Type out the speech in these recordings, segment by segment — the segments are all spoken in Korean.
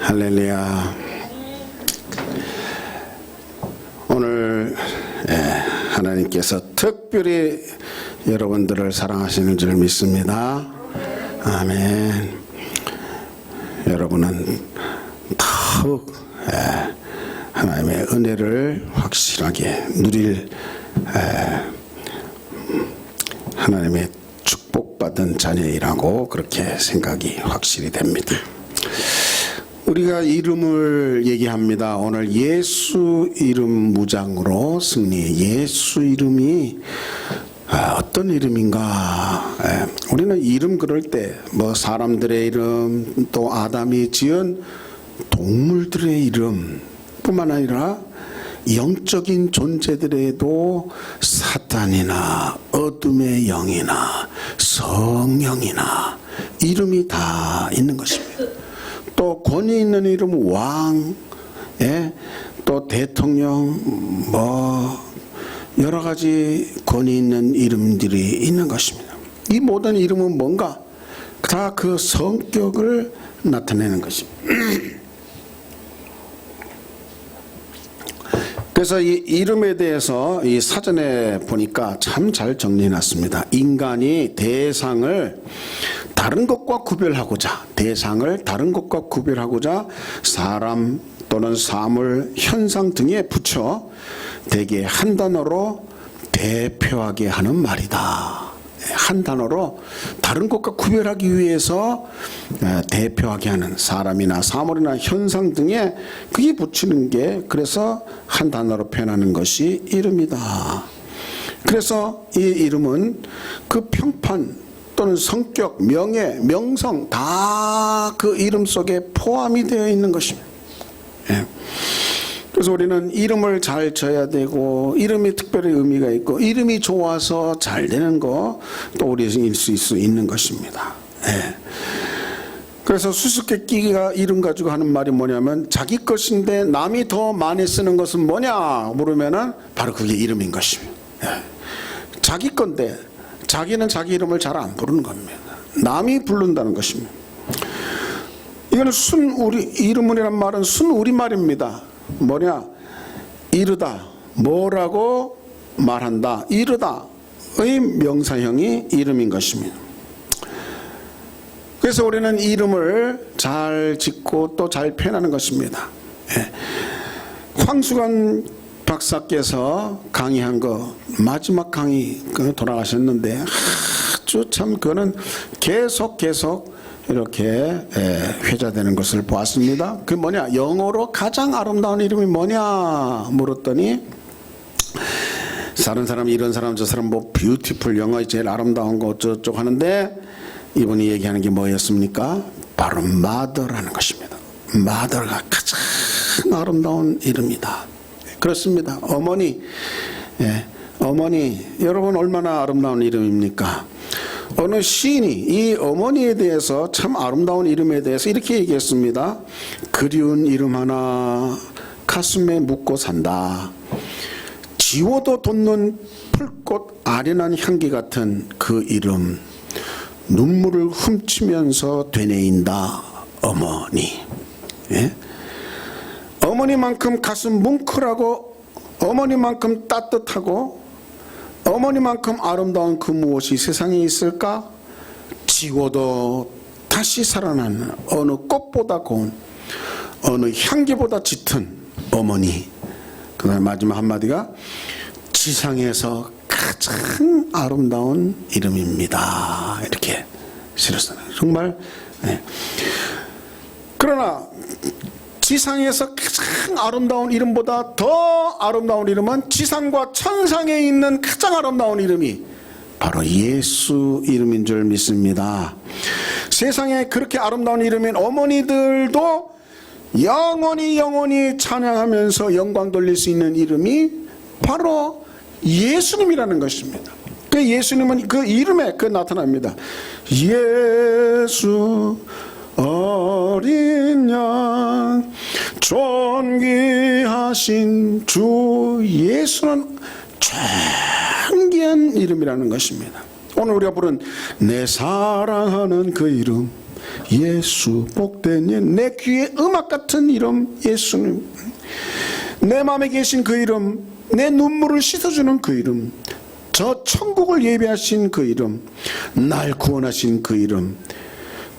할렐루야. 오늘 하나님께서 특별히 여러분들을 사랑하시는 줄 믿습니다. 아멘. 여러분은 더욱 하나님의 은혜를 확실하게 누릴 하나님의 축복받은 자녀이라고 그렇게 생각이 확실히 됩니다. 우리가 이름을 얘기합니다. 오늘 예수 이름 무장으로 승리. 예수 이름이 어떤 이름인가? 우리는 이름 그럴 때 뭐 사람들의 이름, 또 아담이 지은 동물들의 이름 뿐만 아니라 영적인 존재들에도 사탄이나 어둠의 영이나 성령이나 이름이 다 있는 것입니다. 또 권위 있는 이름 왕, 또 대통령, 뭐 여러 가지 권위 있는 이름들이 있는 것입니다. 이 모든 이름은 뭔가 다 그 성격을 나타내는 것입니다. 그래서 이 이름에 대해서 이 사전에 보니까 참 잘 정리해놨습니다. 인간이 대상을 다른 것과 구별하고자, 사람 또는 사물, 현상 등에 붙여 대개 한 단어로 대표하게 하는 말이다. 한 단어로 다른 것과 구별하기 위해서 대표하게 하는 사람이나 사물이나 현상 등에 그게 붙이는 게, 그래서 한 단어로 표현하는 것이 이름이다. 그래서 이 이름은 그 평판 또는 성격, 명예, 명성 다 그 이름 속에 포함이 되어 있는 것입니다. 그래서 우리는 이름을 잘 져야 되고, 이름이 특별히 의미가 있고, 이름이 좋아서 잘 되는 거 또 우리일 수 있는 것입니다. 그래서 수수께끼가 이름 가지고 하는 말이 뭐냐면, 자기 것인데 남이 더 많이 쓰는 것은 뭐냐 물으면은 바로 그게 이름인 것입니다. 자기 건데 자기는 자기 이름을 잘 안 부르는 겁니다. 남이 부른다는 것입니다. 이거는 이름이란 말은 순우리말입니다. 뭐냐? 이르다, 뭐라고 말한다, 이르다의 명사형이 이름인 것입니다. 그래서 우리는 이름을 잘 짓고 또 잘 표현하는 것입니다. 황수관 박사께서 강의한 거, 마지막 강의 돌아가셨는데 아주 참 그거는 계속 이렇게 회자되는 것을 보았습니다. 그게 뭐냐? 영어로 가장 아름다운 이름이 뭐냐 물었더니, 다른 사람 이런 사람 저 사람 뭐 뷰티풀, 영어에 제일 아름다운 거 어쩌고 하는데, 이분이 얘기하는 게 뭐였습니까? 바로 mother라는 것입니다. mother가 가장 아름다운 이름이다. 그렇습니다. 어머니, 어머니, 여러분 얼마나 아름다운 이름입니까? 어느 시인이 이 어머니에 대해서, 참 아름다운 이름에 대해서 이렇게 얘기했습니다. 그리운 이름 하나 가슴에 묻고 산다. 지워도 돋는 풀꽃 아련한 향기 같은 그 이름, 눈물을 훔치면서 되뇌인다. 어머니. 어머니만큼 가슴 뭉클하고, 어머니만큼 따뜻하고, 어머니만큼 아름다운 그 무엇이 세상에 있을까? 지워도 다시 살아나는 어느 꽃보다 고운, 어느 향기보다 짙은 어머니. 그 다음 마지막 한마디가 지상에서 가장 아름다운 이름입니다. 이렇게 실었어요. 정말. 그러나 지상에서 가장 아름다운 이름보다 더 아름다운 이름은 지상과 천상에 있는 가장 아름다운 이름이 바로 예수 이름인 줄 믿습니다. 세상에 그렇게 아름다운 이름인 어머니들도 영원히 찬양하면서 영광 돌릴 수 있는 이름이 바로 예수님이라는 것입니다. 그 예수님은 그 이름에 그 나타납니다. 예수 어린 양 존귀하신 주 예수는 존귀한 이름이라는 것입니다. 오늘 우리가 부른 내 사랑하는 그 이름, 예수 복된 이름, 내 귀에 음악 같은 이름 예수님, 내 마음에 계신 그 이름, 내 눈물을 씻어주는 그 이름, 저 천국을 예비하신 그 이름, 날 구원하신 그 이름,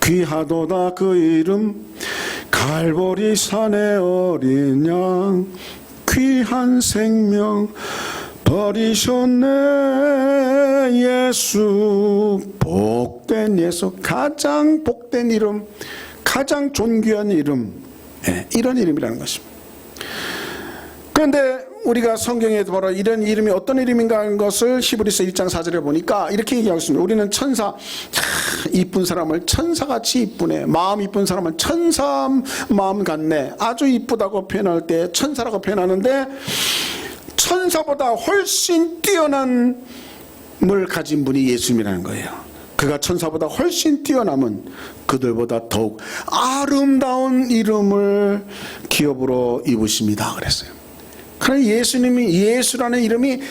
귀하도다 그 이름, 갈보리 산의 어린 양, 귀한 생명 버리셨네. 예수 복된 예수, 가장 복된 이름, 가장 존귀한 이름, 이런 이름이라는 것입니다. 그런데 우리가 성경에 바로 이런 이름이 어떤 이름인가 하는 것을 히브리서 1장 4절에 보니까 이렇게 얘기하고 있습니다. 우리는 천사, 이쁜 사람을 천사같이 이쁘네, 마음 이쁜 사람은 천사 마음 같네, 아주 이쁘다고 표현할 때 천사라고 표현하는데, 천사보다 훨씬 뛰어난 물 가진 분이 예수님이라는 거예요. 그가 천사보다 훨씬 뛰어남은 그들보다 더욱 아름다운 이름을 기업으로 입으십니다 그랬어요. 그러나 예수님이, 예수라는 이름이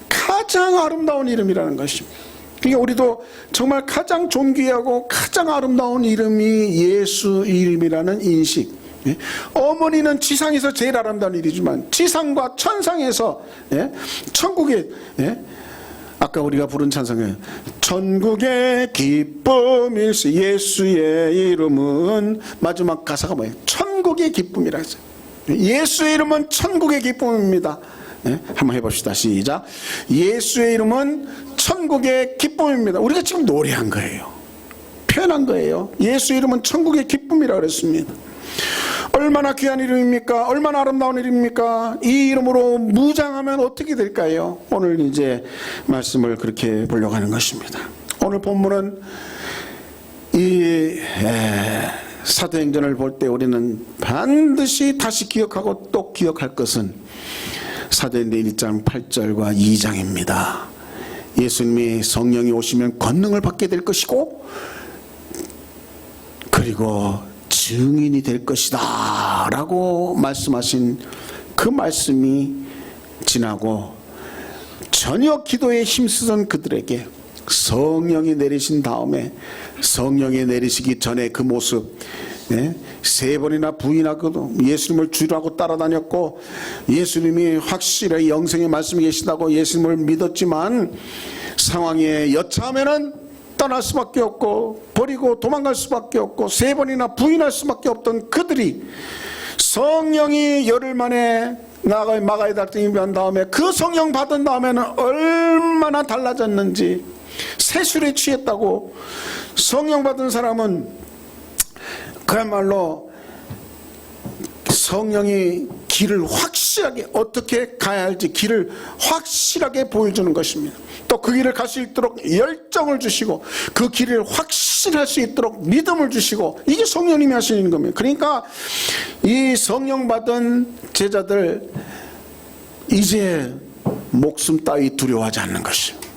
가장 아름다운 이름이라는 것입니다. 그러니까 우리도 정말 가장 존귀하고 가장 아름다운 이름이 예수 이름이라는 인식. 어머니는 지상에서 제일 아름다운 일이지만 지상과 천상에서, 천국에, 아까 우리가 부른 찬송에 천국의 기쁨일세, 예수의 이름은 마지막 가사가 뭐예요? 천국의 기쁨이라 했어요. 예수의 이름은 천국의 기쁨입니다. 한번 해봅시다. 시작. 예수의 이름은 천국의 기쁨입니다. 우리가 지금 노래한 거예요. 표현한 거예요. 예수 이름은 천국의 기쁨이라 그랬습니다. 얼마나 귀한 이름입니까? 얼마나 아름다운 이름입니까? 이 이름으로 무장하면 어떻게 될까요? 오늘 이제 말씀을 그렇게 보려고 하는 것입니다. 오늘 본문은 이 사도행전을 볼 때 우리는 반드시 다시 기억하고 또 기억할 것은 사도행전 1장 8절과 2장입니다. 예수님이 성령이 오시면 권능을 받게 될 것이고, 그리고 증인이 될 것이다 라고 말씀하신 그 말씀이 지나고 전혀 기도에 힘쓰던 그들에게 성령이 내리신 다음에, 성령이 내리시기 전에 그 모습, 세 번이나 부인하고도 예수님을 주라고 따라다녔고, 예수님이 확실히 영생의 말씀이 계시다고 예수님을 믿었지만 상황에 여차하면은 떠날 수밖에 없고 버리고 도망갈 수밖에 없고 세 번이나 부인할 수밖에 없던 그들이 성령이 열흘 만에 마가의 달등이 한 다음에 그 성령 받은 다음에는 얼마나 달라졌는지, 세술에 취했다고. 성령 받은 사람은 그야말로 성령이 길을 확실하게, 어떻게 가야 할지 길을 확실하게 보여주는 것입니다. 또 그 길을 갈 수 있도록 열정을 주시고 그 길을 확실할 수 있도록 믿음을 주시고, 이게 성령님이 하시는 겁니다. 그러니까 이 성령 받은 제자들 이제 목숨 따위 두려워하지 않는 것입니다.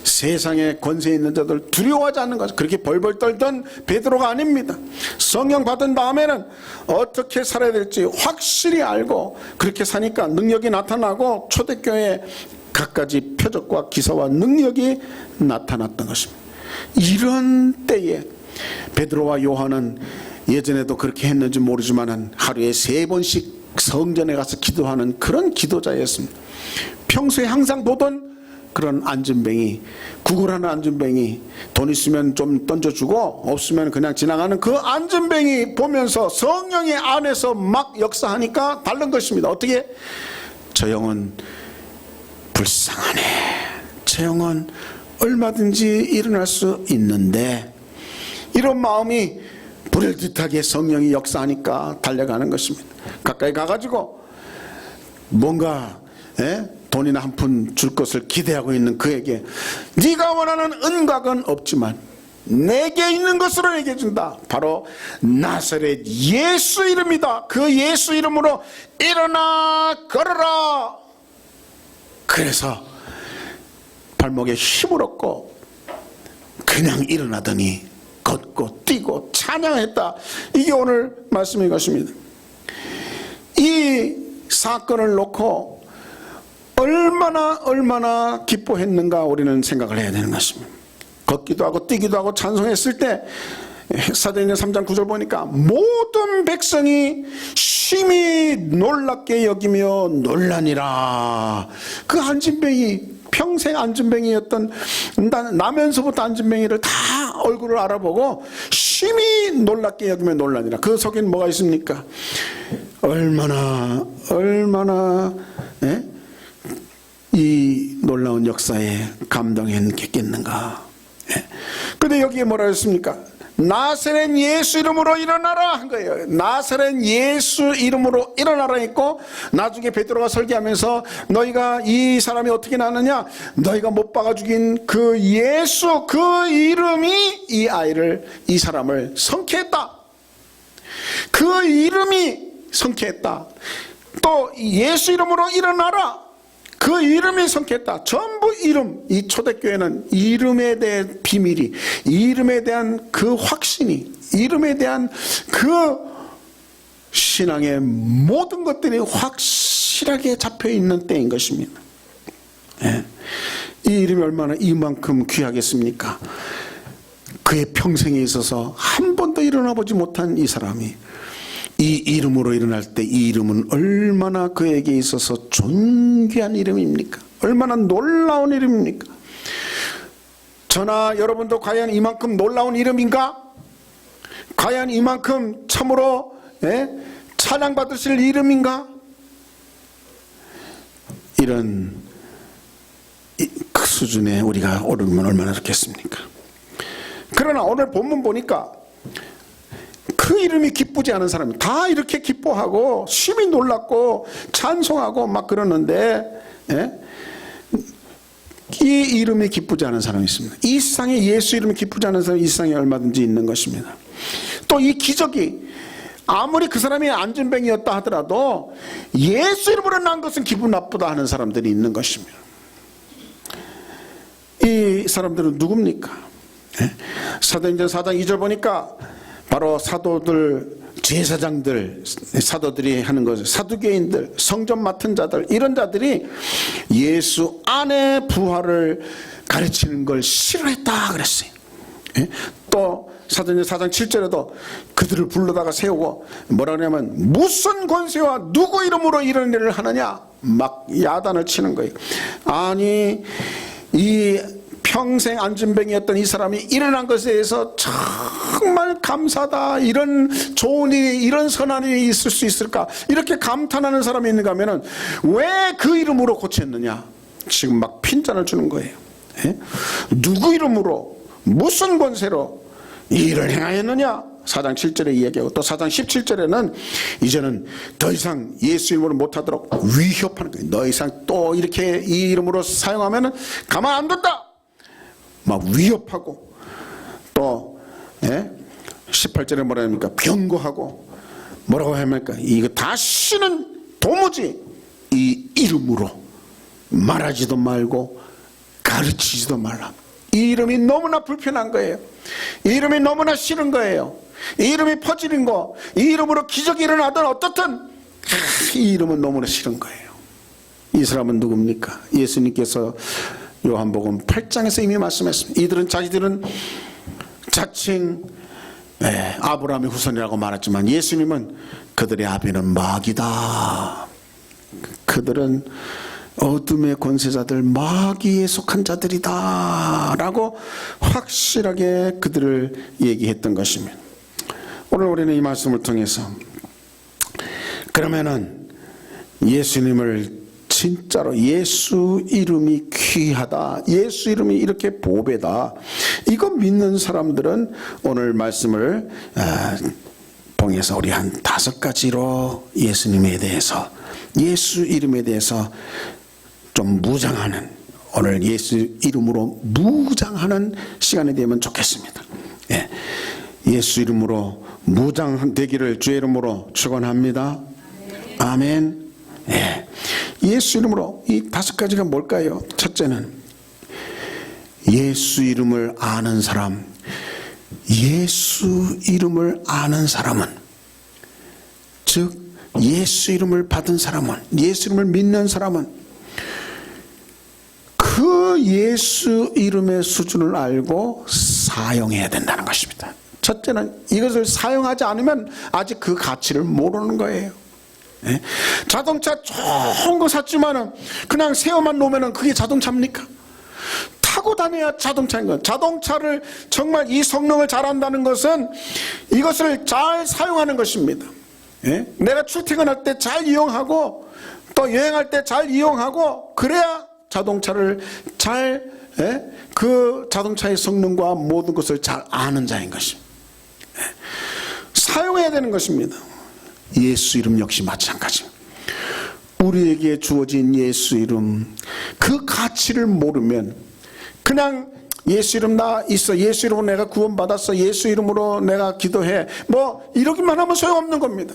세상에 권세 있는 자들 두려워하지 않는 것, 그렇게 벌벌 떨던 베드로가 아닙니다. 성령 받은 다음에는 어떻게 살아야 될지 확실히 알고 그렇게 사니까 능력이 나타나고 초대교회에 갖가지 표적과 기사와 능력이 나타났던 것입니다. 이런 때에 베드로와 요한은 예전에도 그렇게 했는지 모르지만 하루에 3번씩 성전에 가서 기도하는 그런 기도자였습니다. 평소에 항상 보던 그런 안전뱅이, 구걸하는 안전뱅이, 돈 있으면 좀 던져주고 없으면 그냥 지나가는 그 안전뱅이 보면서 성령의 안에서 막 역사하니까 다른 것입니다. 어떻게? 저 영은 불쌍하네, 저 영은 얼마든지 일어날 수 있는데, 이런 마음이 불일듯하게 성령이 역사하니까 달려가는 것입니다. 가까이 가가지고 뭔가 돈이나 한 푼 줄 것을 기대하고 있는 그에게 네가 원하는 은곽은 없지만 내게 있는 것으로 내게 준다. 바로 나사렛 예수 이름이다. 그 예수 이름으로 일어나 걸어라. 그래서 발목에 힘을 얻고 그냥 일어나더니 걷고 뛰고 찬양했다. 이게 오늘 말씀인 것입니다. 이 사건을 놓고 얼마나 기뻐했는가 우리는 생각을 해야 되는 것입니다. 걷기도 하고 뛰기도 하고 찬송했을 때 사도행전 3장 9절 보니까 모든 백성이 심히 놀랍게 여기며 놀라니라. 그 안진뱅이, 평생 안진뱅이였던, 나면서부터 안진뱅이를 다 얼굴을 알아보고 심히 놀랍게 여기며 놀라니라. 그 속엔 뭐가 있습니까? 얼마나 이 놀라운 역사에 감동했겠는가. 그런데 여기에 뭐라 했습니까? 나사렛 예수 이름으로 일어나라 한 거예요. 나사렛 예수 이름으로 일어나라 했고, 나중에 베드로가 설교하면서 너희가 이 사람이 어떻게 나느냐, 너희가 못 박아 죽인 그 예수, 그 이름이 이 아이를, 이 사람을 성케했다. 그 이름이 성케했다. 또 예수 이름으로 일어나라, 그 이름이 성케했다. 전부 이름. 이 초대교회는 이름에 대한 비밀이, 이름에 대한 그 확신이, 이름에 대한 그 신앙의 모든 것들이 확실하게 잡혀있는 때인 것입니다. 이 이름이 얼마나 이만큼 귀하겠습니까? 그의 평생에 있어서 한 번도 일어나 보지 못한 이 사람이 이 이름으로 일어날 때, 이 이름은 얼마나 그에게 있어서 존귀한 이름입니까? 얼마나 놀라운 이름입니까? 저나 여러분도 과연 이만큼 놀라운 이름인가? 과연 이만큼 참으로 찬양받으실 이름인가? 이런 그 수준에 우리가 오르면 얼마나 좋겠습니까? 그러나 오늘 본문 보니까 그 이름이 기쁘지 않은 사람이 다 이렇게 기뻐하고 심히 놀랐고 찬송하고 막 그러는데, 이 이름이 기쁘지 않은 사람이 있습니다. 이 세상에 예수 이름이 기쁘지 않은 사람이 이 세상에 얼마든지 있는 것입니다. 또 이 기적이 아무리 그 사람이 안진뱅이였다 하더라도 예수 이름으로 난 것은 기분 나쁘다 하는 사람들이 있는 것입니다. 이 사람들은 누굽니까? 사도행전 4장 2절 보니까 바로 사도들, 제사장들, 사도들이 하는 거죠. 사두개인들, 성전 맡은 자들, 이런 자들이 예수 안에 부활을 가르치는 걸 싫어했다 그랬어요. 또 사도행전 4장 7절에도 그들을 불러다가 세우고 뭐라 그러냐면 무슨 권세와 누구 이름으로 이런 일을 하느냐, 막 야단을 치는 거예요. 아니, 이 평생 안진뱅이였던 이 사람이 일어난 것에 대해서 정말 감사하다, 이런 좋은 일이, 이런 선한 일이 있을 수 있을까, 이렇게 감탄하는 사람이 있는가 하면은 왜 그 이름으로 고쳤느냐, 지금 막 핀잔을 주는 거예요. 누구 이름으로, 무슨 권세로 이 일을 행하였느냐, 4장 7절에 이야기하고, 또 4장 17절에는 이제는 더 이상 예수 이름으로 못하도록 위협하는 거예요. 더 이상 또 이렇게 이 이름으로 사용하면은 가만 안 둔다, 막 위협하고, 또 18절에 뭐라 합니까? 경고하고, 뭐라고 합니까? 이거 다시는 도무지 이 이름으로 말하지도 말고 가르치지도 말라. 이 이름이 너무나 불편한 거예요. 이 이름이 너무나 싫은 거예요. 이 이름이 퍼지는 거, 이 이름으로 기적이 일어나든 어떻든 이 이름은 너무나 싫은 거예요. 이 사람은 누굽니까? 예수님께서 요한복음 8장에서 이미 말씀했습니다. 이들은 자기들은 자칭 아브라함의 후손이라고 말했지만 예수님은 그들의 아비는 마귀다. 그들은 어둠의 권세자들, 마귀에 속한 자들이다 라고 확실하게 그들을 얘기했던 것입니다. 오늘 우리는 이 말씀을 통해서 그러면은 예수님을 진짜로 예수 이름이 귀하다, 예수 이름이 이렇게 보배다, 이거 믿는 사람들은 오늘 말씀을 통해서 우리 한 5가지로 예수님에 대해서, 예수 이름에 대해서 좀 무장하는, 오늘 예수 이름으로 무장하는 시간이 되면 좋겠습니다. 예수 이름으로 무장되기를 주의 이름으로 축원합니다. 아멘. 예수 이름으로 이 5가지가 뭘까요? 첫째는 예수 이름을 아는 사람. 예수 이름을 아는 사람은, 즉 예수 이름을 받은 사람은, 예수 이름을 믿는 사람은 그 예수 이름의 수준을 알고 사용해야 된다는 것입니다. 첫째는 이것을 사용하지 않으면 아직 그 가치를 모르는 거예요. 예? 자동차 좋은 거 샀지만은 그냥 세워만 놓으면은 그게 자동차입니까? 타고 다녀야 자동차인 거예요. 자동차를 정말 이 성능을 잘한다는 것은 이것을 잘 사용하는 것입니다. 예? 내가 출퇴근할 때 잘 이용하고 또 여행할 때 잘 이용하고 그래야 자동차를 잘 그 자동차의 성능과 모든 것을 잘 아는 자인 것입니다. 예? 사용해야 되는 것입니다. 예수 이름 역시 마찬가지. 우리에게 주어진 예수 이름 그 가치를 모르면 그냥 예수 이름 나 있어, 예수 이름으로 내가 구원받았어, 예수 이름으로 내가 기도해, 뭐 이러기만 하면 소용없는 겁니다.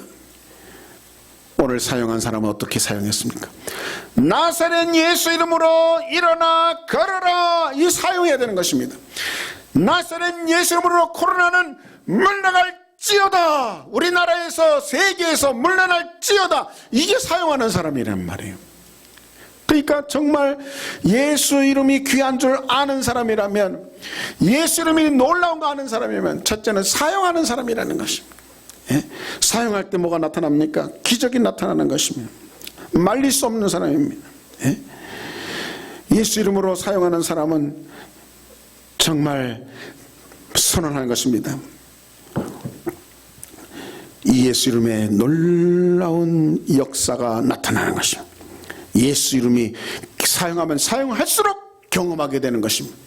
오늘 사용한 사람은 어떻게 사용했습니까? 나사렛 예수 이름으로 일어나 걸어라, 이 사용해야 되는 것입니다. 나사렛 예수 이름으로 코로나는 물러갈지어다, 우리나라에서 세계에서 물러날지어다, 이게 사용하는 사람이란 말이에요. 그러니까 정말 예수 이름이 귀한 줄 아는 사람이라면, 예수 이름이 놀라운 거 아는 사람이면 첫째는 사용하는 사람이라는 것입니다. 예? 사용할 때 뭐가 나타납니까? 기적이 나타나는 것입니다. 말릴 수 없는 사람입니다. 예? 예수 이름으로 사용하는 사람은 정말 선언하는 것입니다. 이 예수 이름의 놀라운 역사가 나타나는 것입니다. 예수 이름이 사용하면 사용할수록 경험하게 되는 것입니다.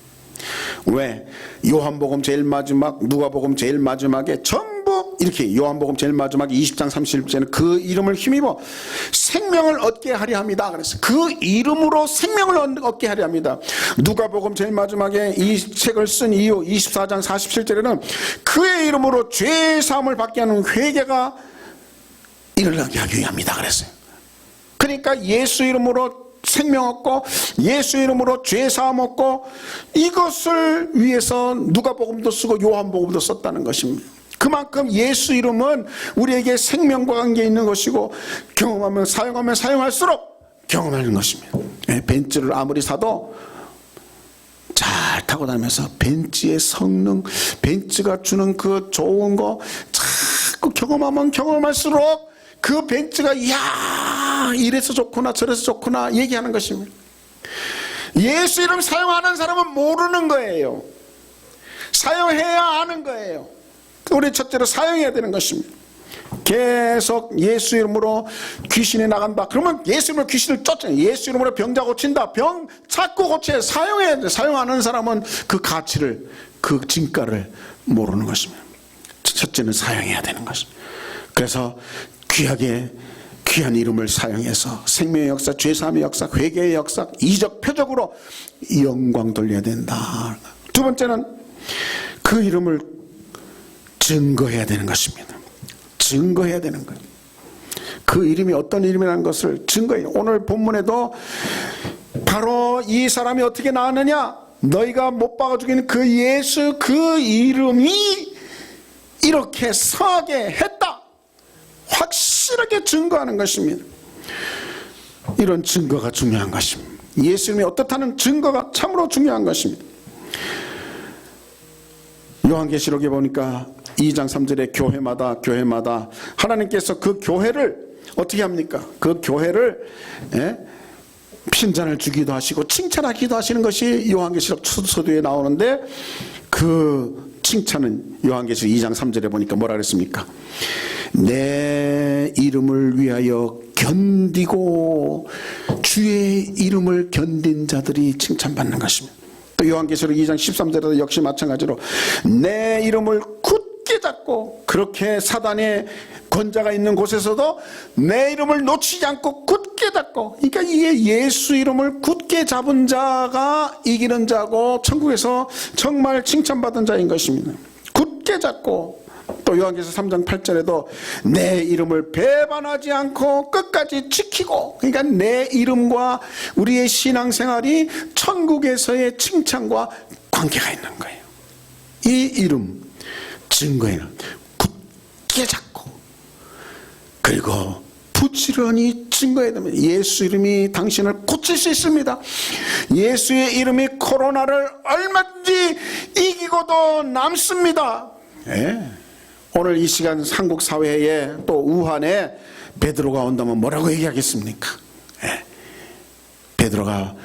왜? 요한복음 제일 마지막, 누가복음 제일 마지막에 전부 이렇게, 요한복음 제일 마지막에 20장 30절에는 그 이름을 힘입어 생명을 얻게 하려 합니다. 그래서 그 이름으로 생명을 얻게 하려 합니다. 누가복음 제일 마지막에 이 책을 쓴 이후 24장 47절에는 그의 이름으로 죄 사함을 받게 하는 회개가 일어나게 하기 위함이다 그랬어요. 그러니까 예수 이름으로 생명 얻고 예수 이름으로 죄 사함 얻고, 이것을 위해서 누가복음도 쓰고 요한복음도 썼다는 것입니다. 그만큼 예수 이름은 우리에게 생명과 관계 있는 것이고, 경험하면 사용하면 사용할수록 경험하는 것입니다. 벤츠를 아무리 사도 잘 타고 다니면서 벤츠의 성능, 벤츠가 주는 그 좋은 거 자꾸 경험하면 경험할수록 그 벤츠가 이야 이래서 좋구나 저래서 좋구나 얘기하는 것입니다. 예수 이름 사용하는 사람은 모르는 거예요. 사용해야 아는 거예요. 우리 첫째로 사용해야 되는 것입니다. 계속 예수 이름으로 귀신이 나간다 그러면 예수 이름으로 귀신을 쫓아요. 예수 이름으로 병자 고친다, 병 자꾸 고쳐야 사용해야 돼. 사용하는 사람은 그 가치를, 그 진가를 모르는 것입니다. 첫째는 사용해야 되는 것입니다. 그래서 귀하게 귀한 이름을 사용해서 생명의 역사, 죄사함의 역사, 회개의 역사, 이적 표적으로 영광 돌려야 된다. 두 번째는 그 이름을 증거해야 되는 것입니다. 증거해야 되는 거예요. 그 이름이 어떤 이름이라는 것을 증거해요. 오늘 본문에도 바로 이 사람이 어떻게 나왔느냐, 너희가 못 박아 죽이는 그 예수, 그 이름이 이렇게 서게 했다, 확실하게 증거하는 것입니다. 이런 증거가 중요한 것입니다. 예수님이 어떻다는 증거가 참으로 중요한 것입니다. 요한계시록에 보니까 2장 3절에 교회마다 하나님께서 그 교회를 어떻게 합니까? 그 교회를 핀잔을 주기도 하시고 칭찬하기도 하시는 것이 요한계시록 서두에 나오는데, 그 칭찬은 요한계시록 2장 3절에 보니까 뭐라 그랬습니까? 내 이름을 위하여 견디고 주의 이름을 견딘 자들이 칭찬받는 것입니다. 또 요한계시록 2장 13절에도 역시 마찬가지로 내 이름을 굳게 잡고, 그렇게 사단의 권자가 있는 곳에서도 내 이름을 놓치지 않고 굳게 잡고, 그러니까 이게 예수 이름을 굳게 잡은 자가 이기는 자고 천국에서 정말 칭찬받은 자인 것입니다. 굳게 잡고, 또 요한계시록 3장 8절에도 내 이름을 배반하지 않고 끝까지 지키고, 그러니까 내 이름과 우리의 신앙생활이 천국에서의 칭찬과 관계가 있는 거예요. 이 이름 증거에는 굳게 잡고, 그리고 부지런히 증거해야 됩니다. 예수 이름이 당신을 고칠 수 있습니다. 예수의 이름이 코로나를 얼마든지 이기고도 남습니다. 예. 오늘 이 시간 한국 사회에 또 우한에 베드로가 온다면 뭐라고 얘기하겠습니까? 예. 베드로가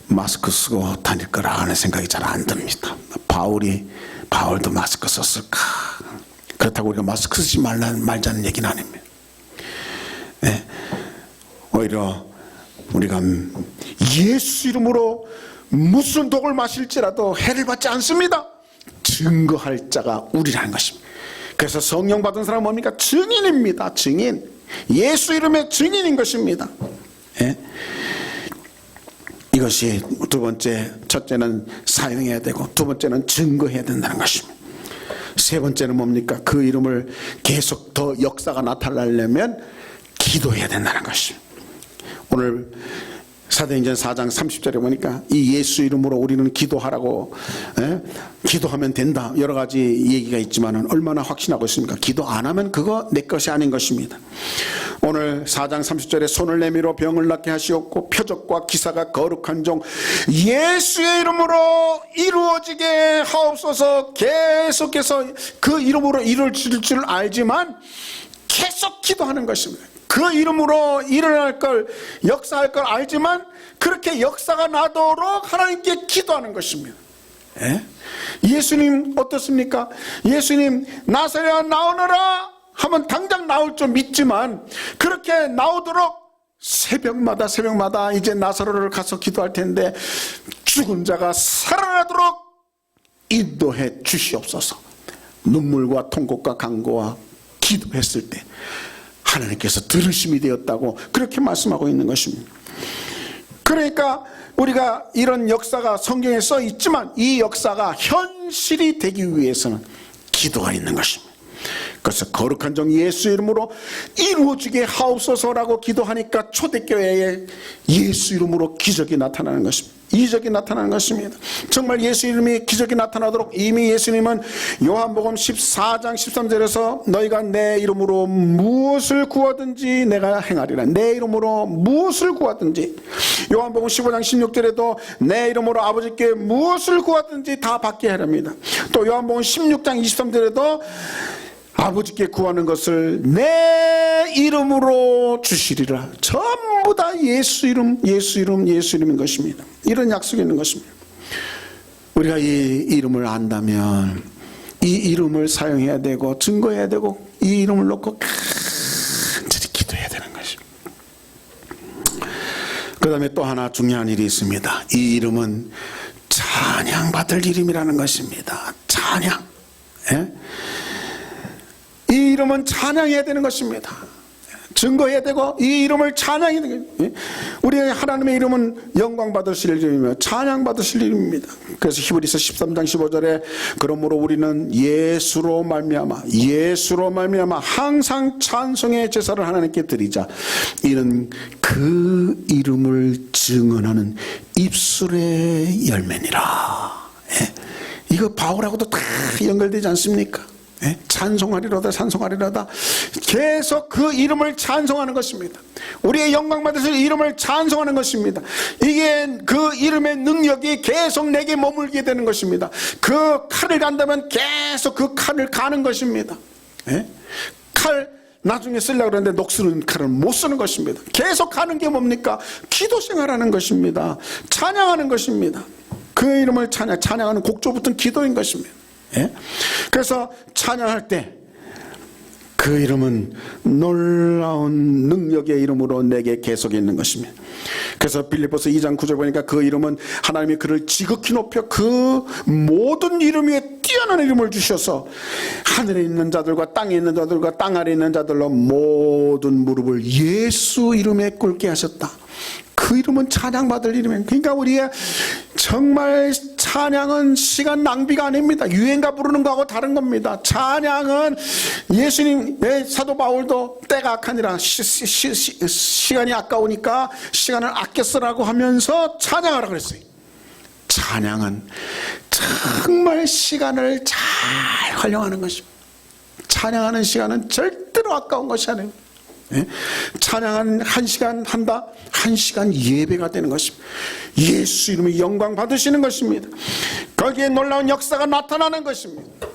마스크 쓰고 다닐 거라 하는 생각이 잘 안 듭니다. 바울도 마스크 썼을까? 그렇다고 우리가 마스크 쓰지 말자는 얘기는 아닙니다. 예. 오히려 우리가 예수 이름으로 무슨 독을 마실지라도 해를 받지 않습니다. 증거할 자가 우리라는 것입니다. 그래서 성령 받은 사람은 뭡니까? 증인입니다. 증인. 예수 이름의 증인인 것입니다. 예? 이것이 두 번째, 첫째는 사용해야 되고 두 번째는 증거해야 된다는 것입니다. 세 번째는 뭡니까? 그 이름을 계속 더 역사가 나타나려면 기도해야 된다는 것입니다. 오늘 사도행전 4장 30절에 보니까 이 예수 이름으로 우리는 기도하라고, 기도하면 된다, 여러 가지 얘기가 있지만 얼마나 확신하고 있습니까? 기도 안 하면 그거 내 것이 아닌 것입니다. 오늘 4장 30절에 손을 내밀어 병을 낫게 하시옵고 표적과 기사가 거룩한 종 예수의 이름으로 이루어지게 하옵소서. 계속해서 그 이름으로 이루어질 줄 알지만 계속 기도하는 것입니다. 그 이름으로 일어날 걸, 역사할 걸 알지만 그렇게 역사가 나도록 하나님께 기도하는 것입니다. 예? 예수님 어떻습니까? 예수님 나사렛 나오너라 하면 당장 나올 줄 믿지만 그렇게 나오도록 새벽마다 이제 나사로를 가서 기도할 텐데 죽은 자가 살아나도록 인도해 주시옵소서. 눈물과 통곡과 간구와 기도했을 때 하나님께서 들으심이 되었다고 그렇게 말씀하고 있는 것입니다. 그러니까 우리가 이런 역사가 성경에 써 있지만 이 역사가 현실이 되기 위해서는 기도가 있는 것입니다. 그래서 거룩한 종 예수 이름으로 이루어지게 하옵소서라고 기도하니까 초대교회에 예수 이름으로 기적이 나타나는 것입니다. 이적이 나타나는 것입니다. 정말 예수 이름이 기적이 나타나도록 이미 예수님은 요한복음 14장 13절에서 너희가 내 이름으로 무엇을 구하든지 내가 행하리라. 내 이름으로 무엇을 구하든지. 요한복음 15장 16절에도 내 이름으로 아버지께 무엇을 구하든지 다 받게 하렵니다. 또 요한복음 16장 23절에도 아버지께 구하는 것을 내 이름으로 주시리라. 전부 다 예수 이름인 것입니다. 이런 약속이 있는 것입니다. 우리가 이 이름을 안다면 이 이름을 사용해야 되고 증거해야 되고 이 이름을 놓고 간절히 기도해야 되는 것입니다. 그 다음에 또 하나 중요한 일이 있습니다. 이 이름은 찬양받을 이름이라는 것입니다. 찬양. 예? 이 이름은 찬양해야 되는 것입니다. 증거해야 되고 이 이름을 찬양해야 되는 것입니다. 우리 하나님의 이름은 영광 받으실 이름이며 찬양 받으실 이름입니다. 그래서 히브리서 13장 15절에 그러므로 우리는 예수로 말미암아 항상 찬송의 제사를 하나님께 드리자. 이는 그 이름을 증언하는 입술의 열매니라. 이거 바울하고도 다 연결되지 않습니까? 찬송하리로다 계속 그 이름을 찬송하는 것입니다. 우리의 영광 받으실 이름을 찬송하는 것입니다. 이게 그 이름의 능력이 계속 내게 머물게 되는 것입니다. 그 칼을 간다면 계속 그 칼을 가는 것입니다. 칼 나중에 쓰려고 그러는데 녹슬은 칼을 못 쓰는 것입니다. 계속 가는 게 뭡니까? 기도 생활하는 것입니다. 찬양하는 것입니다. 그 이름을 찬양하는 곡조부터는 기도인 것입니다. 그래서 찬양할 때 그 이름은 놀라운 능력의 이름으로 내게 계속 있는 것입니다. 그래서 빌립보서 2장 9절 보니까 그 이름은 하나님이 그를 지극히 높여 그 모든 이름 위에 뛰어난 이름을 주셔서 하늘에 있는 자들과 땅에 있는 자들과 땅 아래에 있는 자들로 모든 무릎을 예수 이름에 꿇게 하셨다. 그 이름은 찬양받을 이름이에요. 그러니까 우리의 정말 찬양은 시간 낭비가 아닙니다. 유행가 부르는 거하고 다른 겁니다. 찬양은 예수님의 사도 바울도 때가 악하니라 시간이 아까우니까 시간을 아껴 쓰라고 하면서 찬양하라 그랬어요. 찬양은 정말 시간을 잘 활용하는 것입니다. 찬양하는 시간은 절대로 아까운 것이 아닙니다. 찬양은 1시간 한다? 1시간 예배가 되는 것입니다. 예수 이름의 영광 받으시는 것입니다. 거기에 놀라운 역사가 나타나는 것입니다.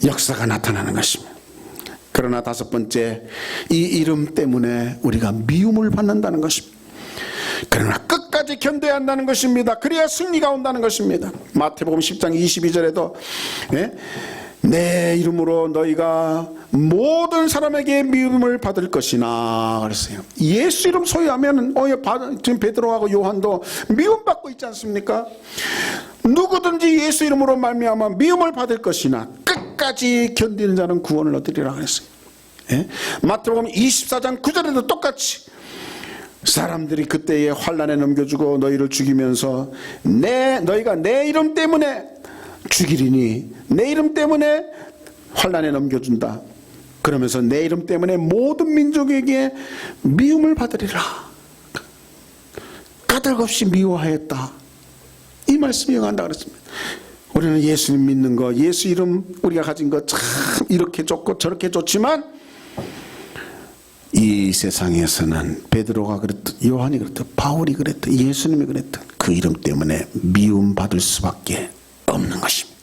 역사가 나타나는 것입니다. 그러나 다섯 번째, 이 이름 때문에 우리가 미움을 받는다는 것입니다. 그러나 끝까지 견뎌야 한다는 것입니다. 그래야 승리가 온다는 것입니다. 마태복음 10장 22절에도 내 이름으로 너희가 모든 사람에게 미움을 받을 것이나 그랬어요. 예수 이름 소유하면 지금 베드로하고 요한도 미움받고 있지 않습니까? 누구든지 예수 이름으로 말미암아 미움을 받을 것이나 끝까지 견디는 자는 구원을 얻으리라 그랬어요. 마태복음 24장 9절에도 똑같이 사람들이 그때에 환난에 넘겨주고 너희를 죽이면서 너희가 내 이름 때문에 죽이리니 내 이름 때문에 환난에 넘겨준다. 그러면서 내 이름 때문에 모든 민족에게 미움을 받으리라. 까닭없이 미워하였다. 이 말씀이 응한다 그랬습니다. 우리는 예수님 믿는 거, 예수 이름 우리가 가진 거 참 이렇게 좋고 저렇게 좋지만 이 세상에서는 베드로가 그랬듯 요한이 그랬듯 바울이 그랬듯 예수님이 그랬듯 그 이름 때문에 미움받을 수밖에 없는 것입니다.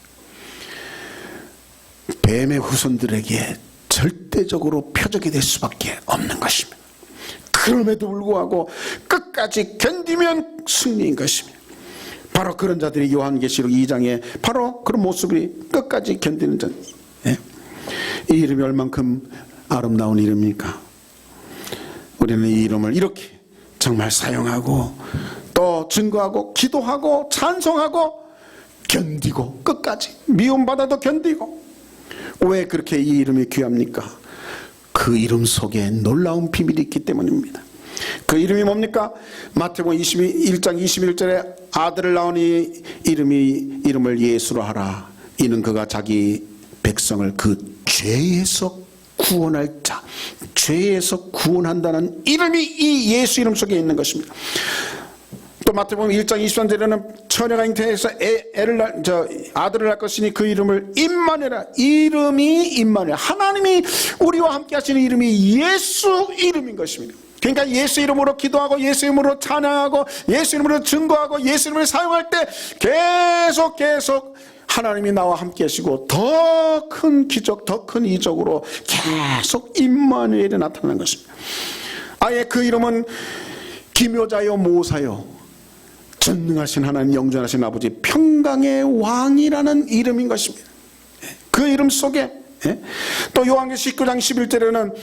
뱀의 후손들에게 절대적으로 표적이 될 수밖에 없는 것입니다. 그럼에도 불구하고 끝까지 견디면 승리인 것입니다. 바로 그런 자들이 요한계시록 2장에 바로 그런 모습이 끝까지 견디는 자. 이 이름이 얼만큼 아름다운 이름입니까? 우리는 이 이름을 이렇게 정말 사용하고 또 증거하고 기도하고 찬송하고 견디고 끝까지 미움받아도 견디고. 왜 그렇게 이 이름이 귀합니까? 그 이름 속에 놀라운 비밀이 있기 때문입니다. 그 이름이 뭡니까? 마태복음 21장 21절에 아들을 낳으니 이름을 예수로 하라. 이는 그가 자기 백성을 그 죄에서 구원할 자, 죄에서 구원한다는 이름이 이 예수 이름 속에 있는 것입니다. 또 마태복음 1장 23절에는 처녀가 잉태해서 아들을 낳을 것이니 그 이름을 임마누엘. 이름이 임마누엘. 하나님이 우리와 함께 하시는 이름이 예수 이름인 것입니다. 그러니까 예수 이름으로 기도하고 예수 이름으로 찬양하고 예수 이름으로 증거하고 예수 이름을 사용할 때 계속 하나님이 나와 함께 하시고 더 큰 기적, 더 큰 이적으로 계속 임마누엘이 나타나는 것입니다. 아예 그 이름은 기묘자요 모사요 전능하신 하나님, 영존하신 아버지, 평강의 왕이라는 이름인 것입니다. 그 이름 속에 또 요한계시록 19장 11절에는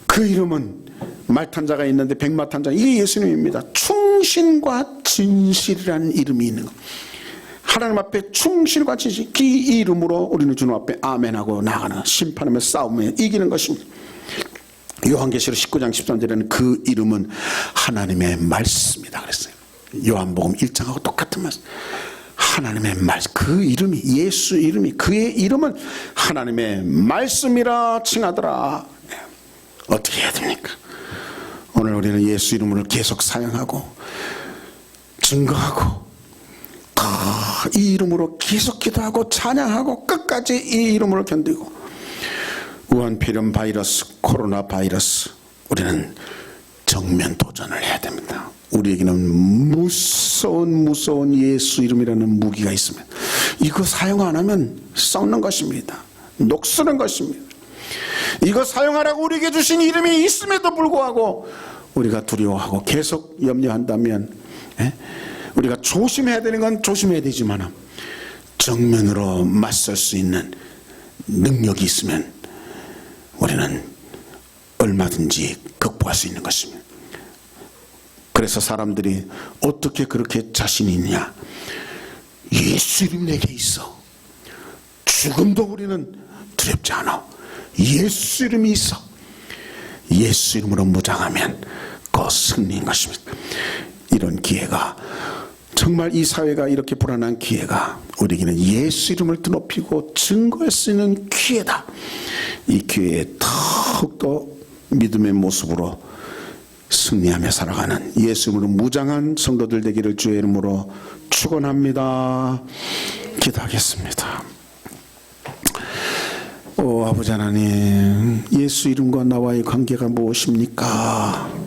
그 이름은 말탄자가 있는데 백마탄자, 이게 예수님입니다. 충신과 진실이라는 이름이 있는 것. 하나님 앞에 충실과 진실, 이 이름으로 우리는 주님 앞에 아멘하고 나가는, 심판하며 싸우며 이기는 것입니다. 요한계시록 19장 13절에는 그 이름은 하나님의 말씀이다 그랬어요. 요한복음 1장하고 똑같은 말씀. 하나님의 말씀, 그 이름이, 예수 이름이, 그의 이름은 하나님의 말씀이라 칭하더라. 어떻게 해야 됩니까? 오늘 우리는 예수 이름을 계속 사용하고 증거하고 이 이름으로 계속 기도하고 찬양하고 끝까지 이 이름으로 견디고, 우한폐렴 바이러스, 코로나 바이러스, 우리는 정면 도전을 해야 됩니다. 우리에게는 무서운 예수 이름이라는 무기가 있습니다. 이거 사용 안 하면 썩는 것입니다. 녹슬는 것입니다. 이거 사용하라고 우리에게 주신 이름이 있음에도 불구하고 우리가 두려워하고 계속 염려한다면, 우리가 조심해야 되는 건 조심해야 되지만 정면으로 맞설 수 있는 능력이 있으면 우리는 얼마든지 극복할 수 있는 것입니다. 그래서 사람들이 어떻게 그렇게 자신이 있냐? 예수 이름 내게 있어. 죽음도 우리는 두렵지 않아. 예수 이름이 있어. 예수 이름으로 무장하면 그 승리인 것입니다. 이런 기회가, 정말 이 사회가 이렇게 불안한 기회가 우리에게는 예수 이름을 드높이고 증거할 수 있는 기회다. 이 기회에 더욱더 믿음의 모습으로 승리하며 살아가는 예수 이름으로 무장한 성도들 되기를 주의 이름으로 축원합니다. 기도하겠습니다. 오 아버지 하나님, 예수 이름과 나와의 관계가 무엇입니까?